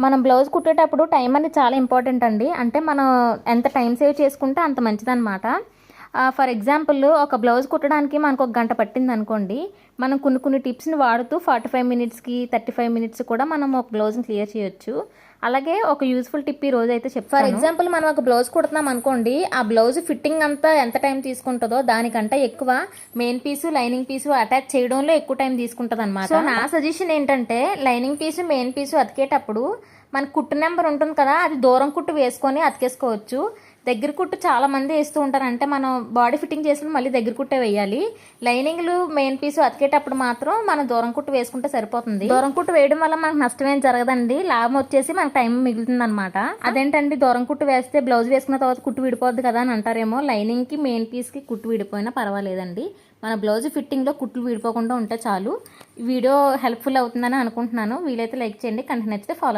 మనం బ్లౌజ్ కుట్టేటప్పుడు టైం అనేది చాలా ఇంపార్టెంట్ అండి. అంటే మనం ఎంత టైం సేవ్ చేసుకుంటే అంత మంచిదన్నమాట. ఫర్ ఎగ్జాంపుల్ ఒక బ్లౌజ్ కుట్టడానికి మనకు ఒక గంట పట్టింది అనుకోండి, మనం కొన్ని టిప్స్ని వాడుతూ 45 మినిట్స్కి 35 మినిట్స్ కూడా మనం ఒక బ్లౌజ్ని క్లియర్ చేయొచ్చు. అలాగే ఒక యూస్ఫుల్ టిప్ ఈ రోజు అయితే చెప్తాను. ఫర్ ఎగ్జాంపుల్ మనం ఒక బ్లౌజ్ కుడుతున్నాం అనుకోండి, ఆ బ్లౌజ్ ఫిట్టింగ్ అంతా ఎంత టైం తీసుకుంటుందో దానికంటే ఎక్కువ మెయిన్ పీసు లైనింగ్ పీసు అటాచ్ చేయడంలో ఎక్కువ టైం తీసుకుంటుంది అనమాట. సో నా సజెషన్ ఏంటంటే, లైనింగ్ పీసు మెయిన్ పీసు అతికేటప్పుడు మన కుట్టు నెంబర్ ఉంటుంది కదా, అది దూరం కుట్టు వేసుకొని అతికేసుకోవచ్చు. దగ్గర కుట్టు చాలా మంది వేస్తూ ఉంటారు, అంటే మనం బాడీ ఫిట్టింగ్ చేసిన మళ్ళీ దగ్గర కుట్టే వేయాలి. లైనింగ్లు మెయిన్ పీసు అతికేటప్పుడు మాత్రం మనం దూరం కుట్టు వేసుకుంటే సరిపోతుంది. దూరం కుట్టు వేయడం వల్ల మనకు నష్టం ఏం జరగదండి, లాభం వచ్చేసి మనకు టైం మిగులుతుంది అనమాట. అదేంటండి దూరం కుట్టు వేస్తే బ్లౌజ్ వేసుకున్న తర్వాత కుట్టు విడిపోద్ది కదా అని అంటారేమో. లైనింగ్ కి మెయిన్ పీస్ కి కుట్టు విడిపోయినా పర్వాలేదండి, మన బ్లౌజ్ ఫిట్టింగ్ లో కుట్లు విడిపోకుండా ఉంటే చాలు. వీడియో హెల్ప్ఫుల్ అవుతుందని అనుకుంటున్నాను. వీలైతే లైక్ చేయండి, కంటెంట్ నచ్చితే ఫాలో